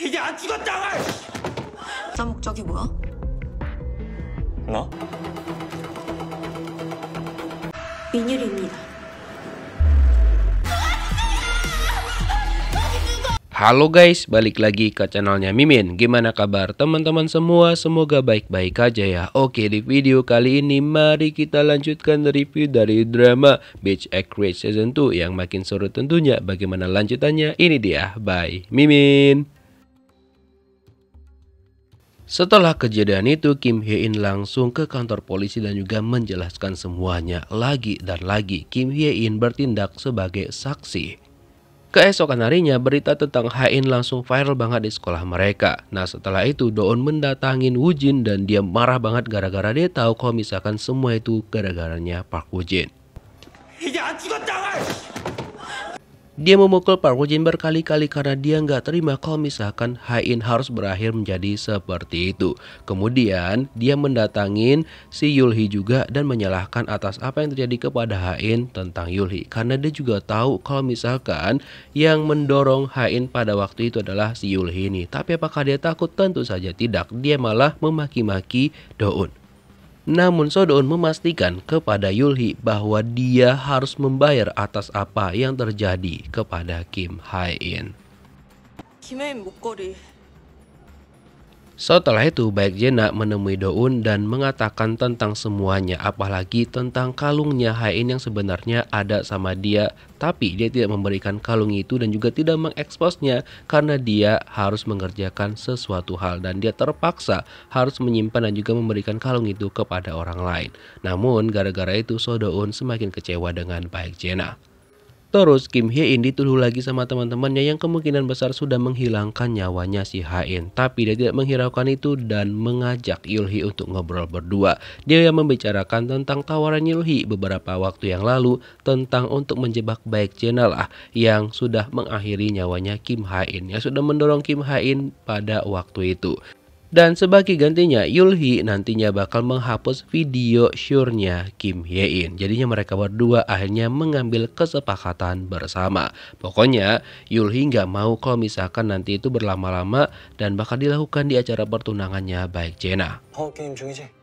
이제 안 죽었다! 나 목적이 뭐야? 너? 민율입니다. Halo guys, balik lagi ke channelnya Mimin. Gimana kabar teman-teman semua? Semoga baik-baik aja ya. Oke, di video kali ini mari kita lanjutkan review dari drama Beach Egg Race Season 2 yang makin seru tentunya. Bagaimana lanjutannya? Ini dia, by Mimin. Setelah kejadian itu, Kim Hye In langsung ke kantor polisi dan juga menjelaskan semuanya. Lagi dan lagi, Kim Hye In bertindak sebagai saksi. Keesokan harinya, berita tentang Hae-in langsung viral banget di sekolah mereka. Nah, setelah itu Do-eun mendatangin Woo-jin dan dia marah banget gara-gara dia tahu kalau misalkan semua itu gara-garanya Park Woo-jin. Dia memukul Park Woo-jin berkali-kali karena dia nggak terima kalau misalkan Hae-in harus berakhir menjadi seperti itu. Kemudian dia mendatangin si Yul-hee juga dan menyalahkan atas apa yang terjadi kepada Hae-in tentang Yul-hee. Karena dia juga tahu kalau misalkan yang mendorong Hae-in pada waktu itu adalah si Yul-hee ini. Tapi apakah dia takut? Tentu saja tidak. Dia malah memaki-maki Do-eun. Namun So-deon memastikan kepada Yul-hee bahwa dia harus membayar atas apa yang terjadi kepada Kim Hae-in. 김혜인 목걸이. Setelah itu, Baek Jena menemui Do-eun dan mengatakan tentang semuanya, apalagi tentang kalungnya Hae-in yang sebenarnya ada sama dia, tapi dia tidak memberikan kalung itu dan juga tidak mengeksposnya karena dia harus mengerjakan sesuatu hal dan dia terpaksa harus menyimpan dan juga memberikan kalung itu kepada orang lain. Namun gara-gara itu So-deon semakin kecewa dengan Baek Jena. Terus Kim Hye In dituduh lagi sama teman-temannya yang kemungkinan besar sudah menghilangkan nyawanya si Hae-in. Tapi dia tidak menghiraukan itu dan mengajak Yul-hee untuk ngobrol berdua. Dia yang membicarakan tentang tawaran Yul-hee beberapa waktu yang lalu tentang untuk menjebak Baek Jena lah yang sudah mengakhiri nyawanya Kim Hae-in, yang sudah mendorong Kim Hae-in pada waktu itu. Dan sebagai gantinya, Yul-hee nantinya bakal menghapus video sure-nya Kim Hye In. Jadinya mereka berdua akhirnya mengambil kesepakatan bersama. Pokoknya Yul-hee nggak mau kalau misalkan nanti itu berlama-lama dan bakal dilakukan di acara pertunangannya Baek Jena. 게임 중이지?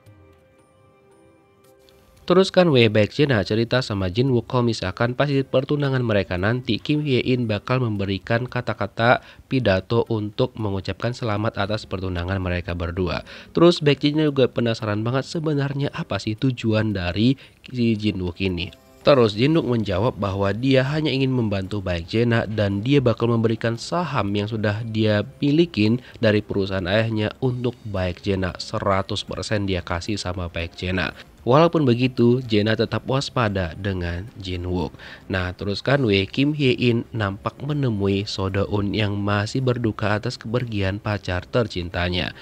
Terus kan Baek Jena cerita sama Jin Wook kalau misalkan pas di pertunangan mereka nanti Kim Hye In bakal memberikan kata-kata pidato untuk mengucapkan selamat atas pertunangan mereka berdua. Terus Baek Jena juga penasaran banget sebenarnya apa sih tujuan dari si Jin Wook ini. Terus Jin Wook menjawab bahwa dia hanya ingin membantu Baek Jena dan dia bakal memberikan saham yang sudah dia milikin dari perusahaan ayahnya untuk Baek Jena. 100% dia kasih sama Baek Jena. Walaupun begitu, Jena tetap waspada dengan Jin Wook. Nah, terus kan Kim Hye In nampak menemui So-deon yang masih berduka atas kepergian pacar tercintanya.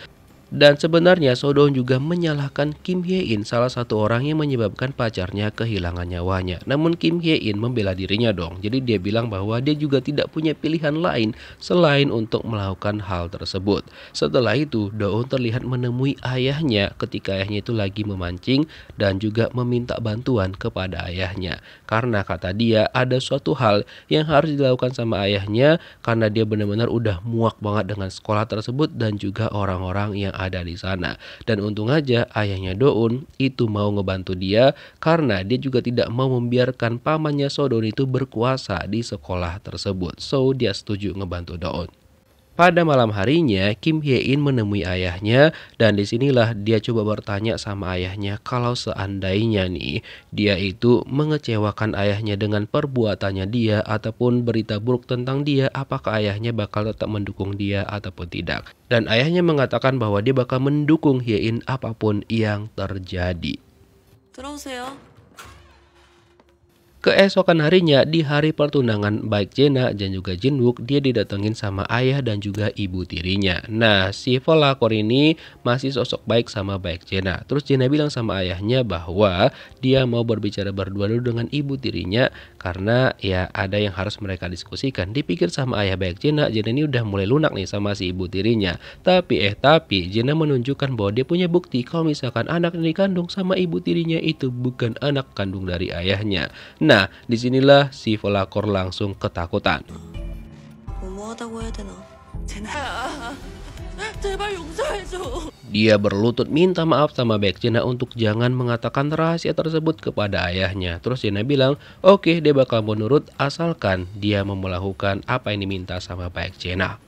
Dan sebenarnya So-deon juga menyalahkan Kim Hye In, salah satu orang yang menyebabkan pacarnya kehilangan nyawanya. Namun Kim Hye In membela dirinya dong. Jadi dia bilang bahwa dia juga tidak punya pilihan lain selain untuk melakukan hal tersebut. Setelah itu Do-eun terlihat menemui ayahnya ketika ayahnya itu lagi memancing dan juga meminta bantuan kepada ayahnya. Karena kata dia ada suatu hal yang harus dilakukan sama ayahnya karena dia benar-benar udah muak banget dengan sekolah tersebut dan juga orang-orang yang ada di sana. Dan untung aja ayahnya Do-eun itu mau ngebantu dia karena dia juga tidak mau membiarkan pamannya So-deon itu berkuasa di sekolah tersebut. So dia setuju ngebantu Do-eun. Pada malam harinya, Kim Hye In menemui ayahnya dan disinilah dia coba bertanya sama ayahnya kalau seandainya nih dia itu mengecewakan ayahnya dengan perbuatannya dia ataupun berita buruk tentang dia, apakah ayahnya bakal tetap mendukung dia ataupun tidak. Dan ayahnya mengatakan bahwa dia bakal mendukung Hye In apapun yang terjadi. 들어오세요. Keesokan harinya di hari pertunangan Baek Jena dan juga Jin Wook, dia didatengin sama ayah dan juga ibu tirinya. Nah, si pelakor ini masih sosok baik sama Baek Jena. Terus Jena bilang sama ayahnya bahwa dia mau berbicara berdua dulu dengan ibu tirinya karena ya ada yang harus mereka diskusikan. Dipikir sama ayah Baek Jena ini udah mulai lunak nih sama si ibu tirinya. Tapi Jena menunjukkan bahwa dia punya bukti kalau misalkan anak yang dikandung sama ibu tirinya itu bukan anak kandung dari ayahnya. Nah, disinilah si pelakor langsung ketakutan. 뭐뭐하다고 해야 되나? 제발 용서해줘. Dia berlutut minta maaf sama Baek Jena untuk jangan mengatakan rahasia tersebut kepada ayahnya. Terus Jena bilang, oke, dia bakal menurut asalkan dia mau melakukan apa yang diminta sama Baek Jena.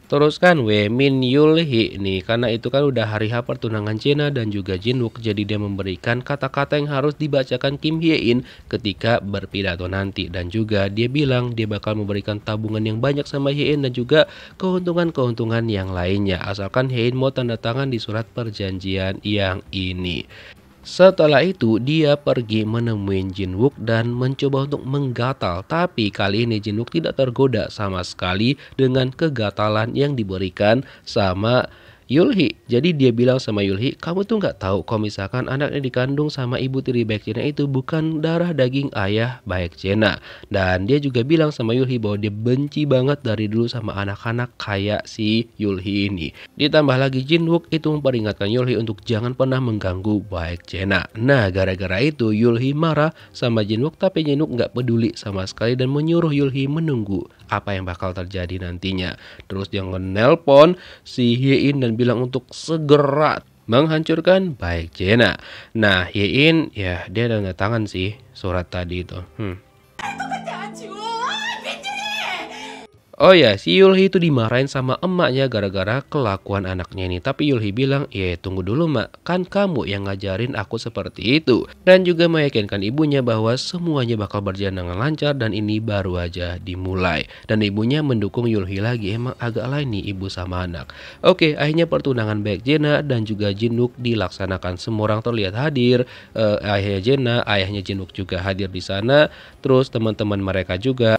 Terus kan Min Yulhi nih, karena itu kan udah hari H pertunangan Jena dan juga Jinwook, jadi dia memberikan kata-kata yang harus dibacakan Kim Hye-in ketika berpidato nanti. Dan juga dia bilang dia bakal memberikan tabungan yang banyak sama Hye-in dan juga keuntungan-keuntungan yang lainnya, asalkan Hye-in mau tanda tangan di surat perjanjian yang ini. Setelah itu dia pergi menemui Jinwook dan mencoba untuk menggatal, tapi kali ini Jinwook tidak tergoda sama sekali dengan kegatalan yang diberikan sama Yulhi. Jadi dia bilang sama Yulhi, kamu tuh nggak tahu kalau misalkan anaknya dikandung sama ibu tiri Baek Jena itu bukan darah daging ayah Baek Jena. Dan dia juga bilang sama Yulhi bahwa dia benci banget dari dulu sama anak-anak kayak si Yulhi ini. Ditambah lagi Jinwook itu memperingatkan Yulhi untuk jangan pernah mengganggu Baek Jena. Nah, gara-gara itu Yulhi marah sama Jinwook, tapi Jinwook nggak peduli sama sekali dan menyuruh Yulhi menunggu apa yang bakal terjadi nantinya. Terus dia nge-nelpon si Hye-in dan bilang untuk segera menghancurkan Baek Jena. Nah, Hye-in ya dia tanda tangan sih surat tadi itu. Oh ya, si Yulhi itu dimarahin sama emaknya gara-gara kelakuan anaknya ini. Tapi Yulhi bilang, ya tunggu dulu mak, kan kamu yang ngajarin aku seperti itu. Dan juga meyakinkan ibunya bahwa semuanya bakal berjalan dengan lancar dan ini baru aja dimulai. Dan ibunya mendukung Yulhi lagi, emang agak lain nih ibu sama anak. Oke, akhirnya pertunangan Baek Jena dan juga Jinwook dilaksanakan. Semua orang terlihat hadir, ayahnya Jena, ayahnya Jinwook juga hadir di sana. Terus teman-teman mereka juga.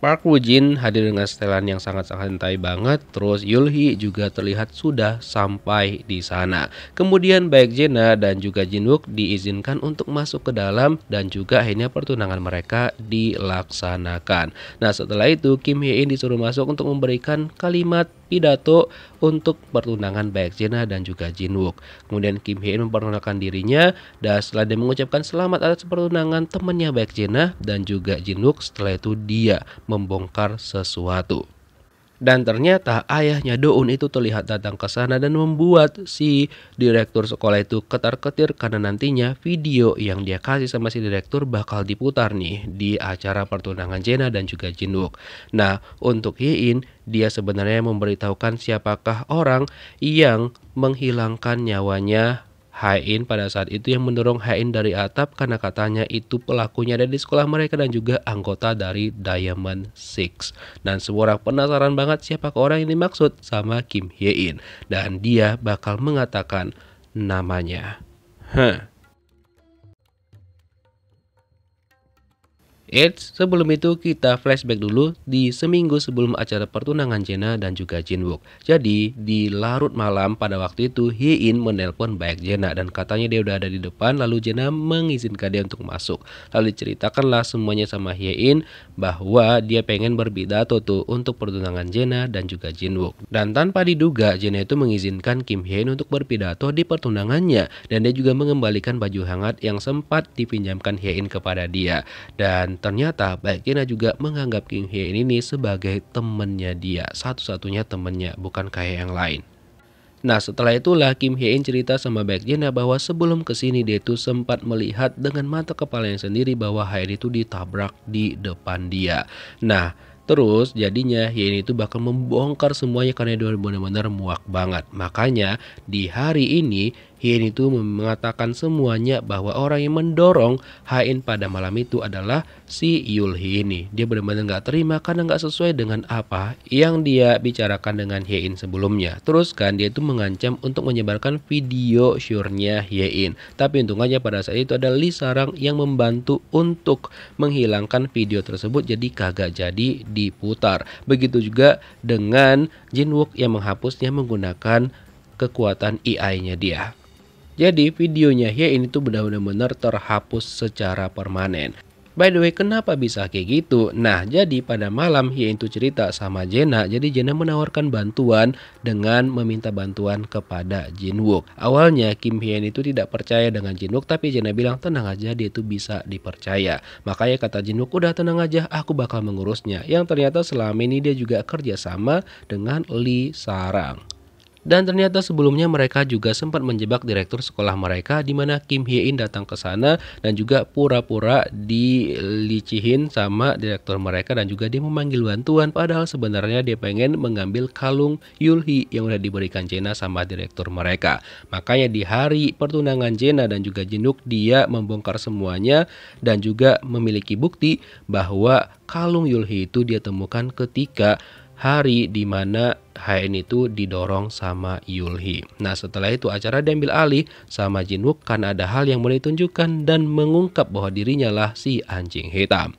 Park Woo Jin hadir dengan setelan yang sangat santai banget. Terus Yulhi juga terlihat sudah sampai di sana. Kemudian Baek Jena dan juga Jinwook diizinkan untuk masuk ke dalam dan juga akhirnya pertunangan mereka dilaksanakan. Nah, setelah itu Kim Hye-in disuruh masuk untuk memberikan kalimat pidato untuk pertunangan Baek Jena dan juga Jinwook. Kemudian Kim Hye-in memperkenalkan dirinya dan setelah dia mengucapkan selamat atas pertunangan temannya Baek Jena dan juga Jinwook, setelah itu dia membongkar sesuatu. Dan ternyata ayahnya Do-un itu terlihat datang ke sana dan membuat si direktur sekolah itu ketar-ketir karena nantinya video yang dia kasih sama si direktur bakal diputar nih di acara pertunangan Jena dan juga Jinwook. Nah, untuk Hye-in, dia sebenarnya memberitahukan siapakah orang yang menghilangkan nyawanya Hye-in pada saat itu, yang mendorong Hye-in dari atap karena katanya itu pelakunya ada di sekolah mereka dan juga anggota dari Diamond Six. Dan semua orang penasaran banget siapakah orang yang dimaksud sama Kim Hye-in dan dia bakal mengatakan namanya. Sebelum itu kita flashback dulu di seminggu sebelum acara pertunangan Jena dan juga Jinwook. Jadi di larut malam pada waktu itu Hye-in menelpon Baek Jena dan katanya dia udah ada di depan, lalu Jena mengizinkan dia untuk masuk. Lalu diceritakanlah semuanya sama Hye-in bahwa dia pengen berpidato tuh untuk pertunangan Jena dan juga Jinwook. Dan tanpa diduga Jena itu mengizinkan Kim Hye-in untuk berpidato di pertunangannya dan dia juga mengembalikan baju hangat yang sempat dipinjamkan Hye-in kepada dia. Dan ternyata Baek Jena juga menganggap Kim Hye-in ini sebagai temennya dia, satu-satunya temennya, bukan kayak yang lain. Nah, setelah itulah Kim Hye-in cerita sama Baek Jena bahwa sebelum kesini dia itu sempat melihat dengan mata kepalanya sendiri bahwa Hye-in itu ditabrak di depan dia. Nah, terus jadinya Hye-in itu bakal membongkar semuanya karena dia benar-benar muak banget. Makanya di hari ini Hye-in itu mengatakan semuanya bahwa orang yang mendorong Hye-in pada malam itu adalah si Yulhi ini. Dia benar-benar nggak terima karena nggak sesuai dengan apa yang dia bicarakan dengan Hye-in sebelumnya. Terus kan dia itu mengancam untuk menyebarkan video syurnya Hye-in. Tapi untungnya pada saat itu ada Lee Sarang yang membantu untuk menghilangkan video tersebut, jadi kagak jadi diputar. Begitu juga dengan Jinwook yang menghapusnya menggunakan kekuatan AI-nya dia. Jadi videonya Hye-in itu benar-benar terhapus secara permanen. By the way, kenapa bisa kayak gitu? Nah, jadi pada malam Hye-in tuh cerita sama Jena, jadi Jena menawarkan bantuan dengan meminta bantuan kepada Jin-wook. Awalnya Kim Hye-in itu tidak percaya dengan Jin-wook, tapi Jena bilang tenang aja, dia itu bisa dipercaya. Makanya kata Jin-wook, udah tenang aja, aku bakal mengurusnya. Yang ternyata selama ini dia juga kerjasama dengan Lee Sarang. Dan ternyata sebelumnya mereka juga sempat menjebak direktur sekolah mereka, di mana Kim Hye-in datang ke sana dan juga pura-pura dilicihin sama direktur mereka dan juga dia memanggil bantuan, padahal sebenarnya dia pengen mengambil kalung Yulhi yang udah diberikan Jena sama direktur mereka. Makanya di hari pertunangan Jena dan juga Jin-wook dia membongkar semuanya dan juga memiliki bukti bahwa kalung Yulhi itu dia temukan ketika hari di mana Hye-in itu didorong sama Yulhi. Nah, setelah itu acara diambil alih sama Jin-wook karena ada hal yang mulai ditunjukkan dan mengungkap bahwa dirinya lah si anjing hitam.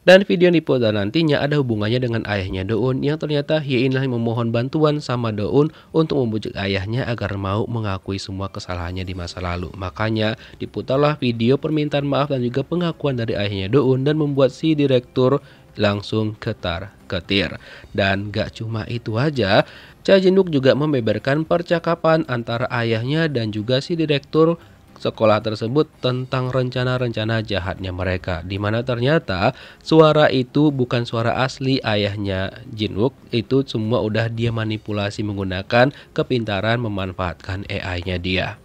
Dan video di Nipoda nantinya ada hubungannya dengan ayahnya Do-eun yang ternyata Hye-in lah yang memohon bantuan sama Do-eun untuk membujuk ayahnya agar mau mengakui semua kesalahannya di masa lalu. Makanya diputarlah video permintaan maaf dan juga pengakuan dari ayahnya Do-eun dan membuat si direktur langsung ketar-ketir. Dan gak cuma itu aja, Cha Jin-wook juga membeberkan percakapan antara ayahnya dan juga si direktur sekolah tersebut tentang rencana-rencana jahatnya mereka, di mana ternyata suara itu bukan suara asli ayahnya Jin-wook, itu semua udah dia manipulasi menggunakan kepintaran memanfaatkan AI-nya dia.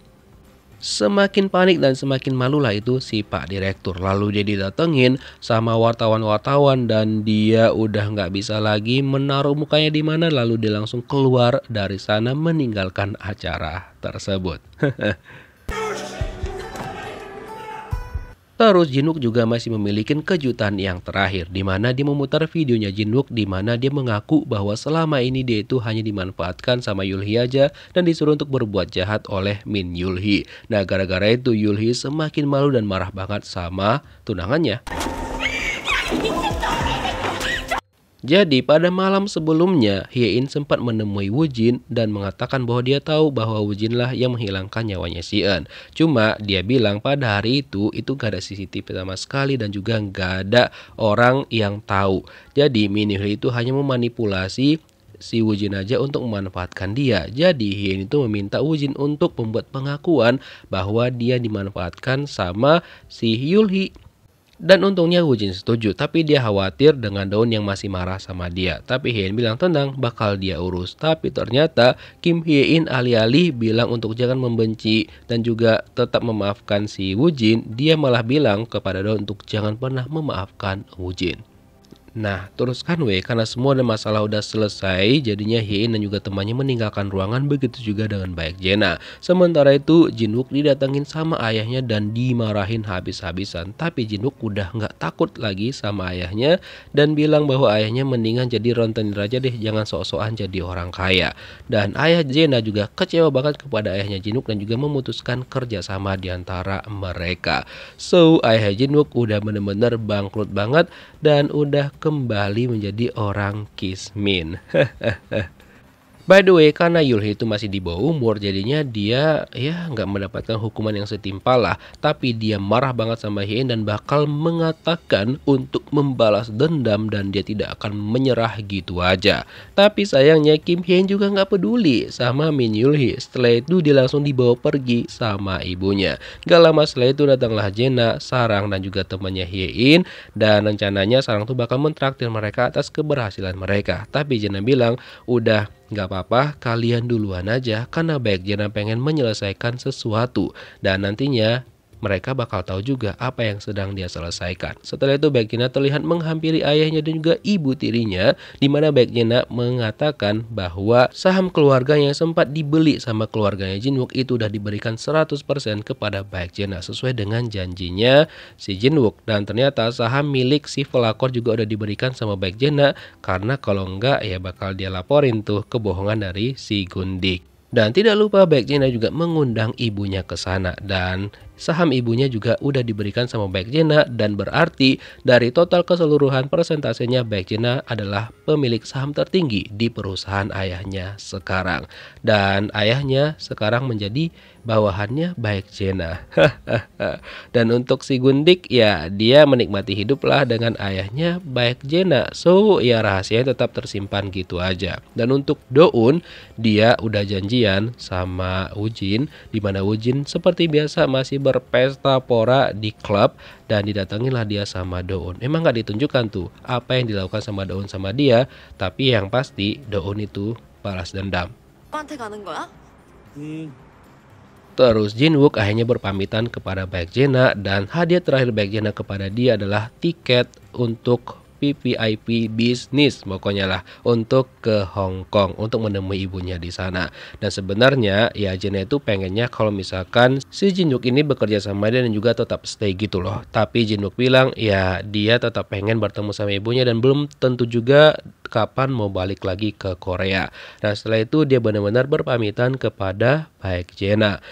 Semakin panik dan semakin malulah itu si Pak Direktur. Lalu dia didatengin sama wartawan-wartawan dan dia udah nggak bisa lagi menaruh mukanya di mana. Lalu dia langsung keluar dari sana meninggalkan acara tersebut. Terus Jin-wook juga masih memiliki kejutan yang terakhir, di mana dia memutar videonya Jin-wook di mana dia mengaku bahwa selama ini dia itu hanya dimanfaatkan sama Yulhi aja dan disuruh untuk berbuat jahat oleh Min Yulhi. Nah, gara-gara itu Yulhi semakin malu dan marah banget sama tunangannya. Jadi pada malam sebelumnya Hye-in sempat menemui Woo-jin dan mengatakan bahwa dia tahu bahwa Woo-jin lah yang menghilangkan nyawanya Si-eun. Cuma dia bilang pada hari itu gak ada CCTV sama sekali dan juga gak ada orang yang tahu. Jadi Min Yulhi itu hanya memanipulasi si Woo-jin aja untuk memanfaatkan dia. Jadi Hye-in itu meminta Woo-jin untuk membuat pengakuan bahwa dia dimanfaatkan sama si Yulhi. Dan untungnya Woo-jin setuju, tapi dia khawatir dengan Do-eun yang masih marah sama dia. Tapi Hye-in bilang tenang, bakal dia urus. Tapi ternyata Kim Hye-in alih-alih bilang untuk jangan membenci dan juga tetap memaafkan si Woo-jin, dia malah bilang kepada Do-eun untuk jangan pernah memaafkan Woo-jin. Nah, teruskan karena semua masalah udah selesai, jadinya Hye-in dan juga temannya meninggalkan ruangan, begitu juga dengan baik Jena. Sementara itu Jin-wook didatengin sama ayahnya dan dimarahin habis-habisan. Tapi Jin-wook udah nggak takut lagi sama ayahnya dan bilang bahwa ayahnya mendingan jadi rentenir aja deh, jangan sok-sokan jadi orang kaya. Dan ayah Jena juga kecewa banget kepada ayahnya Jin-wook dan juga memutuskan kerjasama di antara mereka. So, ayah Jin-wook udah bener-bener bangkrut banget dan udah kembali menjadi orang kismin. By the way, karena Yulhi itu masih di bawah umur, jadinya dia ya nggak mendapatkan hukuman yang setimpal lah. Tapi dia marah banget sama Hye-in dan bakal mengatakan untuk membalas dendam dan dia tidak akan menyerah gitu aja. Tapi sayangnya Kim Hye-in juga nggak peduli sama Min Yulhi. Setelah itu dia langsung dibawa pergi sama ibunya. Gak lama setelah itu datanglah Jena, Sarang dan juga temannya Hye-in, dan rencananya Sarang tuh bakal mentraktir mereka atas keberhasilan mereka. Tapi Jena bilang udah gak apa-apa, kalian duluan aja karena baik Jena pengen menyelesaikan sesuatu dan nantinya mereka bakal tahu juga apa yang sedang dia selesaikan. Setelah itu baik Jena terlihat menghampiri ayahnya dan juga ibu tirinya, di mana baik Jena mengatakan bahwa saham keluarga yang sempat dibeli sama keluarganya Jin-wook itu udah diberikan 100% kepada baik Jena sesuai dengan janjinya si Jin-wook. Dan ternyata saham milik si pelakor juga udah diberikan sama baik Jena karena kalau enggak ya bakal dia laporin tuh kebohongan dari si Gundik. Dan tidak lupa baik Jena juga mengundang ibunya ke sana dan saham ibunya juga udah diberikan sama Baek Jena, dan berarti dari total keseluruhan persentasenya Baek Jena adalah pemilik saham tertinggi di perusahaan ayahnya sekarang. Dan ayahnya sekarang menjadi bawahannya Baek Jena. Dan untuk si Gundik ya dia menikmati hidup lah dengan ayahnya Baek Jena. So ya rahasianya tetap tersimpan gitu aja. Dan untuk Doun, dia udah janjian sama Woo-jin, dimana Woo-jin seperti biasa masih berpesta pora di klub, dan didatangilah dia sama Doun. Emang nggak ditunjukkan tuh apa yang dilakukan sama Doun sama dia, tapi yang pasti Doun itu balas dendam. 오빠한테 가는 거야? Terus Jin-wook akhirnya berpamitan kepada Baek Jena, dan hadiah terakhir Baek Jena kepada dia adalah tiket untuk VVIP bisnis, pokoknya lah, untuk ke Hong Kong untuk menemui ibunya di sana. Dan sebenarnya ya Jena itu pengennya kalau misalkan si Jin-wook ini bekerja sama dia dan juga tetap stay gitu loh. Tapi Jin-wook bilang ya dia tetap pengen bertemu sama ibunya dan belum tentu juga kapan mau balik lagi ke Korea. Nah setelah itu dia benar-benar berpamitan kepada Baek Jena.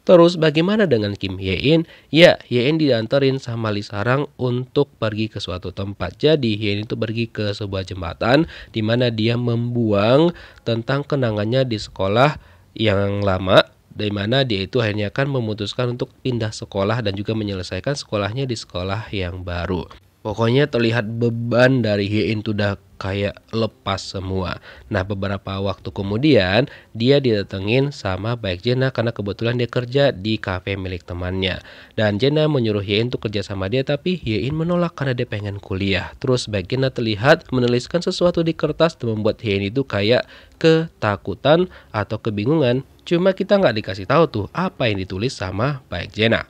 Terus bagaimana dengan Kim Hye-in? Ya, Hye-in diantarin sama Lee Sarang untuk pergi ke suatu tempat. Jadi Hye-in itu pergi ke sebuah jembatan di mana dia membuang tentang kenangannya di sekolah yang lama, di mana dia itu akhirnya akan memutuskan untuk pindah sekolah dan juga menyelesaikan sekolahnya di sekolah yang baru. Pokoknya terlihat beban dari Hye-in itu udah kayak lepas semua. Nah beberapa waktu kemudian dia didatengin sama Baek Jena karena kebetulan dia kerja di kafe milik temannya. Dan Jena menyuruh Hye-in untuk kerja sama dia, tapi Hye-in menolak karena dia pengen kuliah. Terus Baek Jena terlihat menuliskan sesuatu di kertas dan membuat Hye-in itu kayak ketakutan atau kebingungan. Cuma kita nggak dikasih tahu tuh apa yang ditulis sama Baek Jena.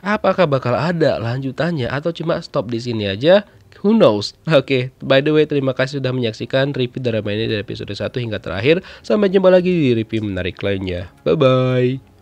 Apakah bakal ada lanjutannya atau cuma stop di sini aja? Who knows? Oke, by the way terima kasih sudah menyaksikan review drama ini dari episode 1 hingga terakhir. Sampai jumpa lagi di review menarik lainnya. Bye bye.